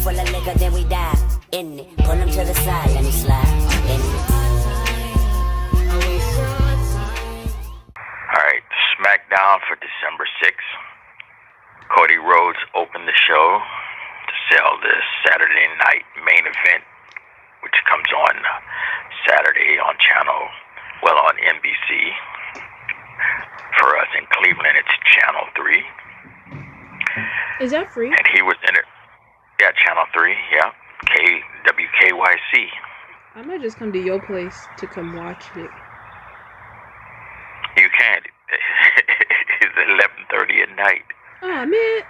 full of liquor, then we dive in it. Pull him to the side, let me slide in it. Alright, SmackDown for December 6th. Cody Rhodes opened the show to sell the Saturday night main event, which comes on Saturday on on NBC. For us in Cleveland, it's Channel 3. Is that free? And he was in it. Yeah, Channel 3, yeah. WKYC. I might just come to your place to come watch it. You can. It's 11:30 at night. Oh, man.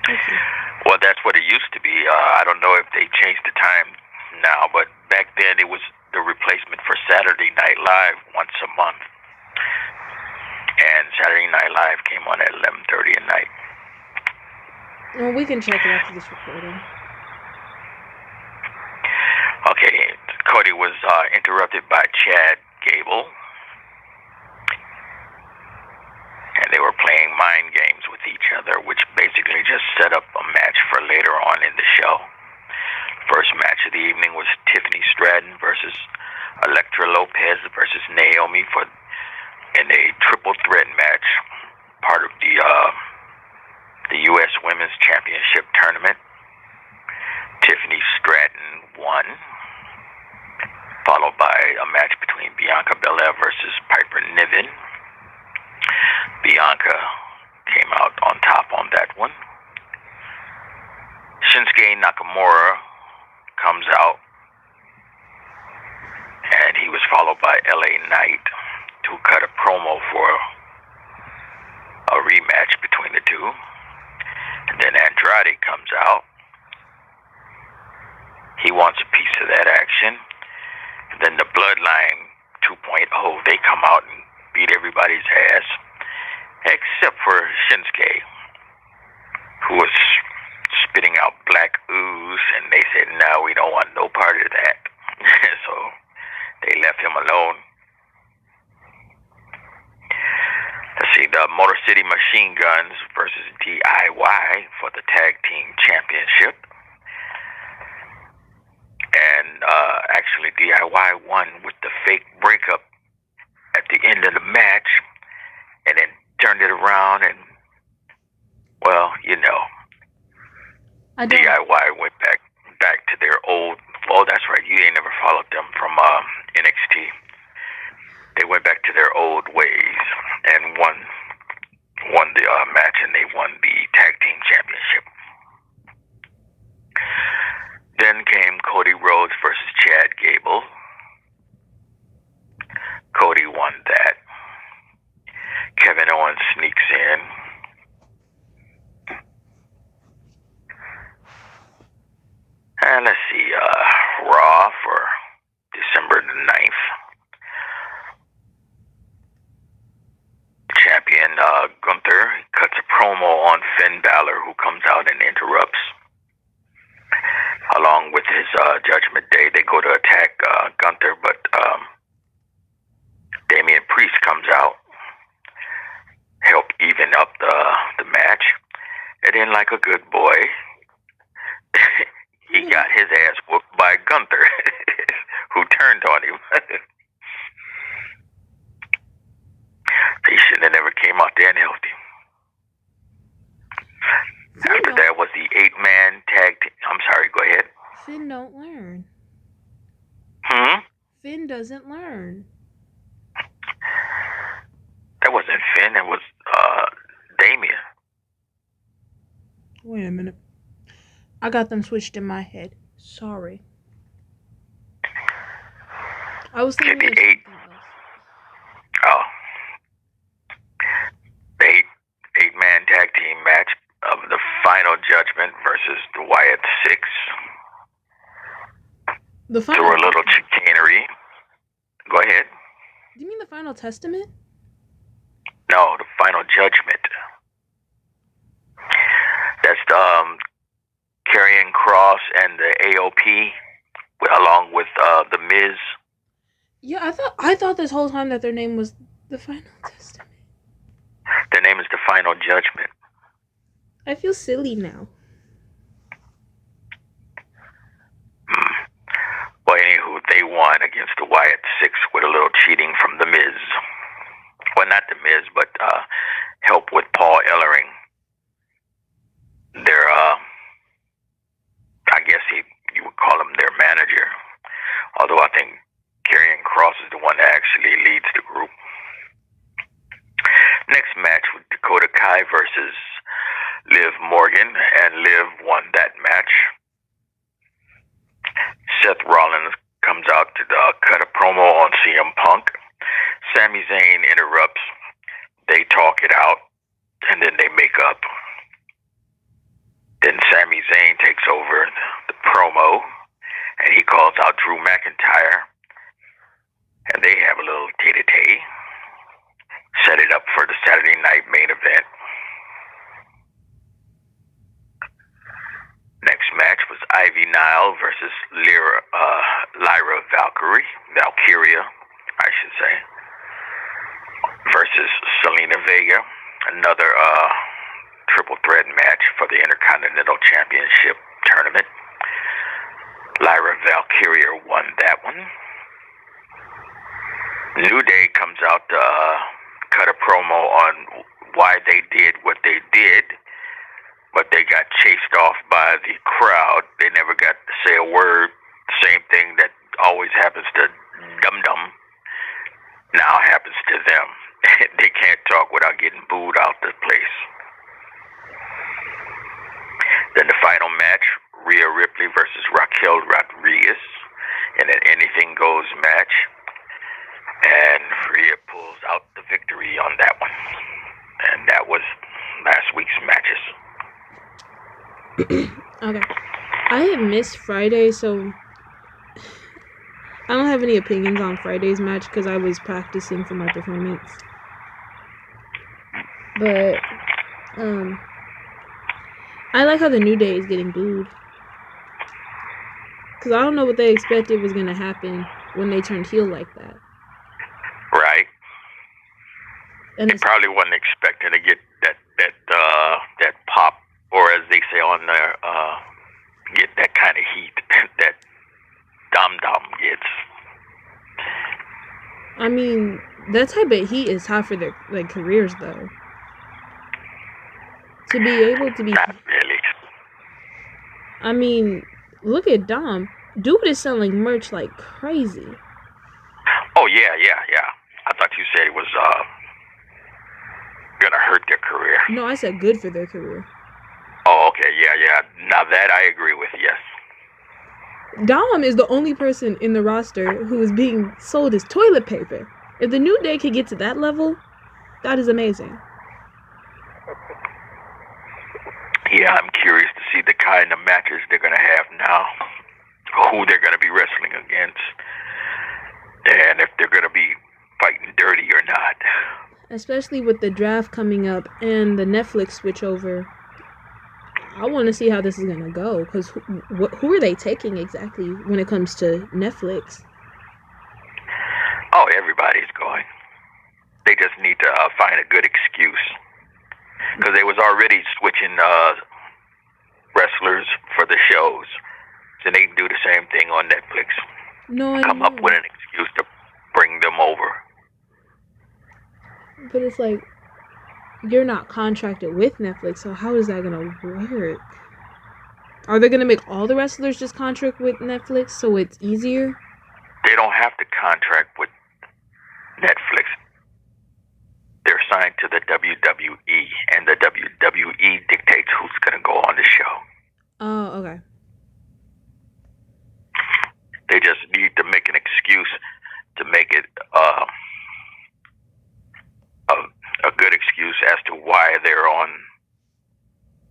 Okay. Well, that's what it used to be. I don't know if they changed the time now, but back then it was the replacement for Saturday Night Live once a month. And Saturday Night Live came on at 11:30 at night. Well, we can check it after this recording. Okay, Cody was interrupted by Chad Gable. And they were playing mind games with each other, which basically just set up a match for later on in the show. First match of the evening was Tiffany Stratton versus Elektra Lopez versus Naomi in a triple threat match, part of the U.S. Women's Championship tournament. Tiffany Stratton won, followed by a match between Bianca Belair versus Piper Niven. Bianca came out on top on that one. Shinsuke Nakamura comes out, and he was followed by LA Knight to cut a promo for a rematch between the two. And then Andrade comes out. He wants a piece of that action. And then the Bloodline 2.0, they come out and beat everybody's ass, except for Shinsuke, who was spitting out black ooze, and they said, no, we don't want no part of that. So they left him alone. Let's see, the Motor City Machine Guns versus DIY for the Tag Team Championship. And actually DIY won with the fake breakup at the end of the match, and then turned it around, and, well, you know, DIY went back to their old, oh, that's right, you ain't never followed them from NXT. They went back to their old ways and won the match, and they won the Tag Team Championship. Then came Cody Rhodes versus Chad Gable. Cody won that. Kevin Owens sneaks in. And let's see, Raw for December the 9th. Champion Gunther cuts a promo on Finn Balor, who comes out and interrupts. Along with his Judgment Day, they go to attack Gunther, but Damian Priest comes out, help even up the match. And then, like a good boy, he got his ass whooped by Gunther, who turned on him. He should have never came out there and helped him. After that was the 8-man tag team. I'm sorry, go ahead. Finn don't learn. Finn doesn't learn. That wasn't Finn, it was Damian. Wait a minute. I got them switched in my head. Sorry. I was thinking the eight-man tag team match of the Final Judgment versus the Wyatt Six. The final. Through a little chicanery. Go ahead. Do you mean the Final Testament? No, the Final Judgment. That's the Karrion Kross and the AOP, along with the Miz. Yeah, I thought this whole time that their name was the Final Testament. Their name is the Final Judgment. I feel silly now. won against the Wyatt Six with a little cheating from The Miz. Well, not The Miz, but help with Paul Ellering. Their, I guess you would call him their manager. Although I think Karrion Kross is the one that actually leads the group. Next match was Dakota Kai versus Liv Morgan, and Liv won that match. Seth Rollins comes out to cut a promo on CM Punk. Sami Zayn interrupts. They talk it out, and then they make up. Then Sami Zayn takes over the promo, and he calls out Drew McIntyre, and they have a little tete-a-tete. Set it up for the Saturday night main event. Next match was Ivy Nile versus Lyra Valkyria, I should say, versus Selena Vega. Another triple threat match for the Intercontinental Championship tournament. Lyra Valkyria won that one. New Day comes out to cut a promo on why they did what they did, but they got chased off by the crowd. They never got to say a word. Same thing that always happens to Dum Dum now happens to them. They can't talk without getting booed out the place. Then the final match, Rhea Ripley versus Raquel Rodriguez in an anything goes match. And Rhea pulls out the victory on that one. And that was last week's matches. Okay. I have missed Friday, so I don't have any opinions on Friday's match because I was practicing for my performance. But, I like how the New Day is getting booed. Because I don't know what they expected was going to happen when they turned heel like that. Right. And they probably wasn't expecting to get that pop, or as they say on there, get that kind of heat that Dom gets. I mean, that type of heat is hot for their careers, though. To be able to be... Not really. I mean, look at Dom. Dude is selling merch like crazy. Oh, yeah. I thought you said it was gonna hurt their career. No, I said good for their career. Oh, okay, yeah. Now that I agree with, yes. Dom is the only person in the roster who is being sold as toilet paper. If the New Day could get to that level, that is amazing. Yeah, I'm curious to see the kind of matches they're going to have now, who they're going to be wrestling against, and if they're going to be fighting dirty or not. Especially with the draft coming up and the Netflix switch over. I want to see how this is going to go, because who are they taking exactly when it comes to Netflix? Oh, everybody's going. They just need to find a good excuse. Because they was already switching wrestlers for the shows. So they can do the same thing on Netflix. No, I Come know. up with an excuse to bring them over. But it's like, you're not contracted with Netflix, so how is that going to work? Are they going to make all the wrestlers just contract with Netflix so it's easier? They don't have to contract with Netflix. They're signed to the WWE, and the WWE dictates who's going to go on the show. Oh, okay. They just need to make an excuse to make it a good excuse as to why they're on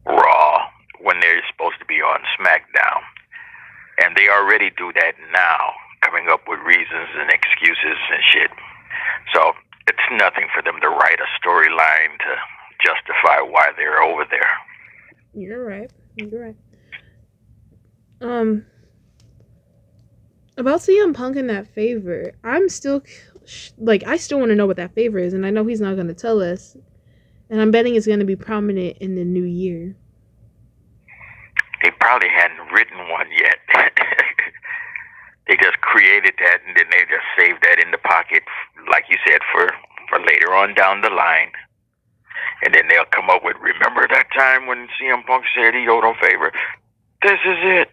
Raw when they're supposed to be on SmackDown. And they already do that now, coming up with reasons and excuses and shit. So it's nothing for them to write a storyline to justify why they're over there. You're right. About CM Punk and that favor, I'm still, I still want to know what that favor is, and I know he's not going to tell us, and I'm betting it's going to be prominent in the new year. They probably hadn't written one yet. They just created that, and then they just saved that in the pocket, like you said, for later on down the line. And then they'll come up with, remember that time when CM Punk said he owed a favor? This is it.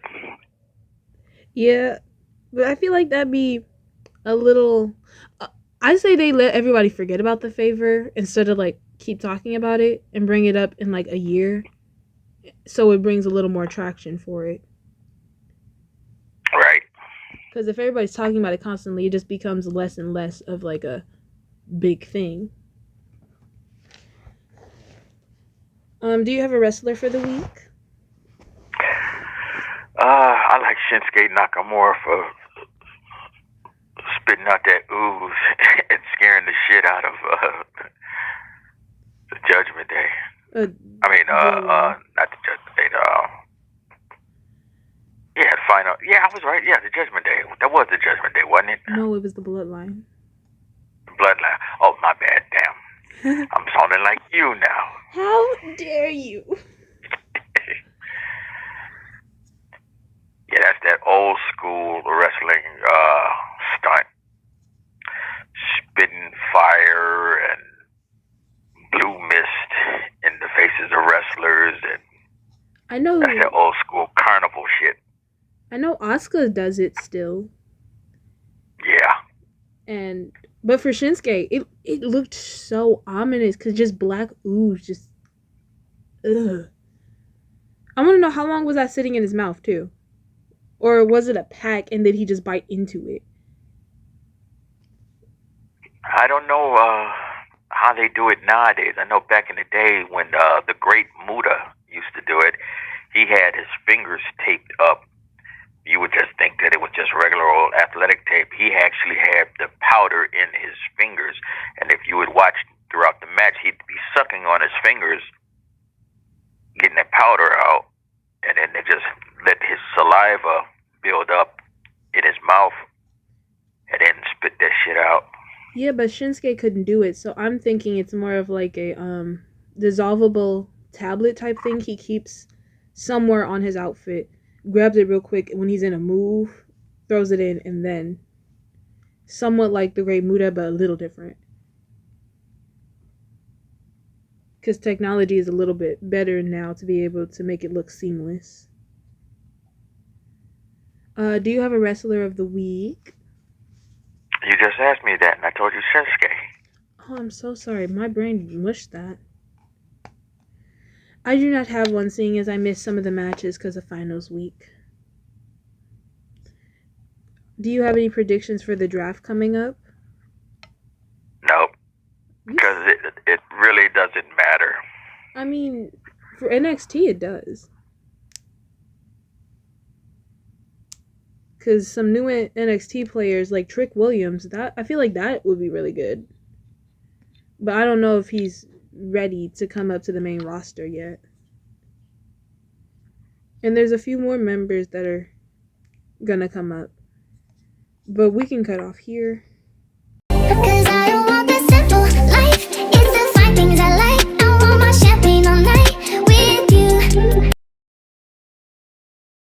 Yeah, but I feel like that'd be a little. I say they let everybody forget about the favor instead of like keep talking about it and bring it up in like a year, so it brings a little more traction for it. Right. Because if everybody's talking about it constantly, it just becomes less and less of like a big thing. Do you have a wrestler for the week? I like Shinsuke Nakamura for spitting out that ooze and scaring the shit out of the Judgment Day. Not the Judgment Day. Final. Yeah, I was right. Yeah, the Judgment Day. That was the Judgment Day, wasn't it? No, it was the Bloodline. Bloodline. Oh, my bad. Damn. I'm sounding like you now. How dare you? Yeah, that's that old school wrestling stunt. Spitting fire and blue mist in the faces of wrestlers, and I know that's that old school carnival shit. I know Asuka does it still. Yeah. But for Shinsuke, it looked so ominous because just black ooze, just ugh. I want to know how long was that sitting in his mouth too, or was it a pack and did he just bite into it? I don't know how they do it nowadays. I know back in the day when the great Muda used to do it, he had his fingers taped up. You would just think that it was just regular old athletic tape. He actually had the powder in his fingers, and if you would watch throughout the match, he'd be sucking on his fingers, getting that powder out, and then they just let his saliva build up in his mouth, and then spit that shit out. Yeah, but Shinsuke couldn't do it, so I'm thinking it's more of like a dissolvable tablet type thing he keeps somewhere on his outfit, grabs it real quick when he's in a move, throws it in, and then somewhat like the Great Muda, but a little different. Because technology is a little bit better now to be able to make it look seamless. Do you have a wrestler of the week? You just asked me that, and I told you Shinsuke. Oh, I'm so sorry. My brain mushed that. I do not have one, seeing as I missed some of the matches because of finals week. Do you have any predictions for the draft coming up? Nope. Because it really doesn't matter. I mean, for NXT it does. Because some new NXT players like Trick Williams, that I feel like that would be really good. But I don't know if he's ready to come up to the main roster yet. And there's a few more members that are gonna come up. But we can cut off here.